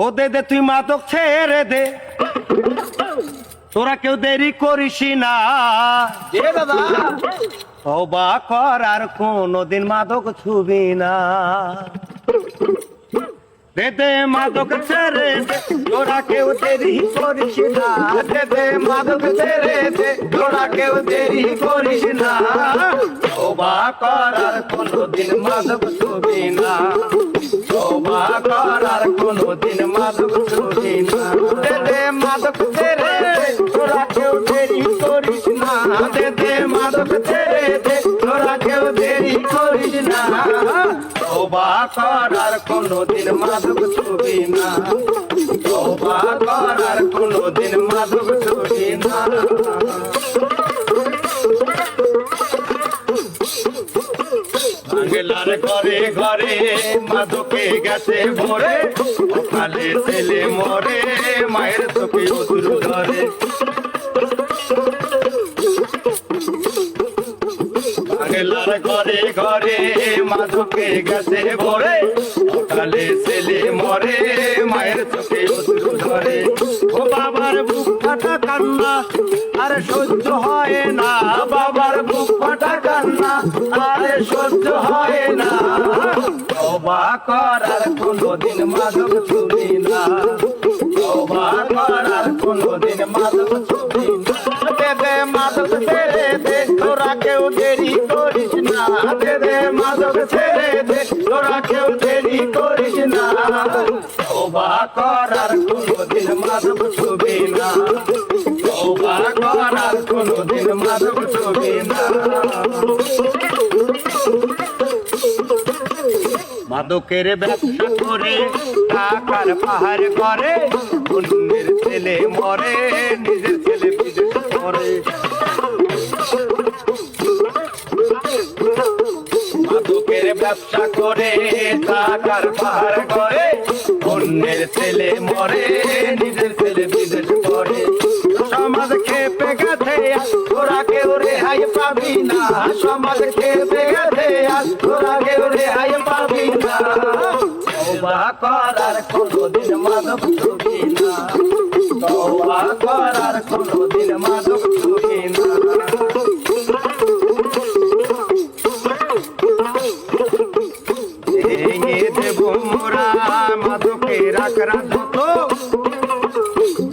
ও দে দে তুই মাদক ছেড়ে দে, তোরা কেউ দেরি করিস না। দাদা তওবা কর আর কোনদিন মাদক ছুবি না। দে দে মাদক ছেড়ে দে, তোরা কেউ দেরি করিস না। দে দে মাদক ছেড়ে দে, তোরা কেউ দেরি করিস না। তওবা কর আর কোনদিন মাদক ছুবি না। তওবা কর আর কোনদিন মাদক ছুবি না। দে দে মাদক ছেড়ে দে, তোরা কেউ দেরি করিস না। দে দে মাদক ছেড়ে দে, তোরা কেউ দেরি করিস না। তওবা কর আর কোনদিন মাদক ছুবি না। তওবা কর আর কোনদিন মাদক ছুবি না। বাংলার ঘরে ঘরে মাদকে গেছে ভরে, সকালে ছেলে মরে মায়ের চোখে অধুর ধরে। বাংলার ঘরে ঘরে মাদকে গেছে ভরে, সকালে ছেলে মরে মায়ের চোখে অধুর ধরে। ও বাবার বুক ফাটা কান্না আরে সহ্য হয় না। বাবার বুক ফাটা কান্না আরে সহ্য হয় না। তওবা কর আর কোনদিন মাদক ছুবি না। তওবা কর আর কোনদিন মাদক ছুবি না। দে দে মাদক ছেড়ে দে, তোরা কেউ দেরি করিস না। দে দে মাদক ছেড়ে দে, তোরা কেউ দেরি করিস না। তওবা কর আর কোনদিন মাদক ছুবি না। তওবা কর আর কোনদিন মাদক ছুবি না। মাদকের ব্যবসা করে টাকার পাহাড় করে, অন্যের ছেলে মরে নিজের ছেলে বিদেশ করে। মাদকের ব্যবসা করে টাকার পাহাড় করে, অন্যের ছেলে মরে নিজের ছেলে বিদেশ করে। সমাজ খেপে গেছে তোরা কেউ রেহাই পাবি না। সমাজ খেপে গেছে তোরা কেউ রেহাই পাবি না। তওবা কর আর কোনদিন মাদক ছুবি না। তওবা কর আর কোনদিন মাদক ছুবি না। ভেঙে দেব মোরা মাদকের আখড়া যত,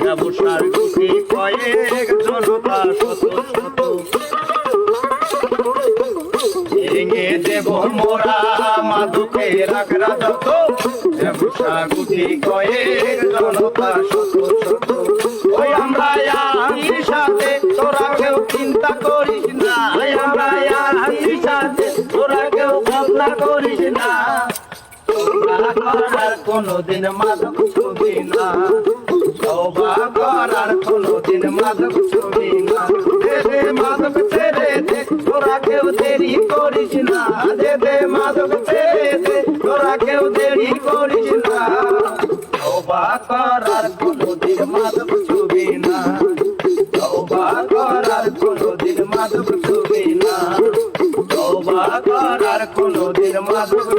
ব্যবসার গুটি কয়েক জনতা শত শত। ভেঙে দেব মোরা মাদকের আখড়া যত, ব্যবসা গুটি কয়েক জনতা শত শত। ওই আমরা আছি সাথে, তোরা কেউ চিন্তা করিস না। আমরা আছি সাথে, তোরা কেউ ভাবনা করিস না। তওবা কর আর কোনদিন মাদক ছুবি না। তওবা কর আর কোনদিন মাদক ছুবি না। দে দে মাদক ছেড়ে দে, তোরা কেউ দেরি করিস না। দে দে মাদক ছেড়ে দে, তোরা কেউ দেরি করিস না। তওবা কর আর কোনদিন মাদক ছুবি না। তওবা কর আর কোনদিন মাদক ছুবি না। তওবা কর আর কোনদিন মাদক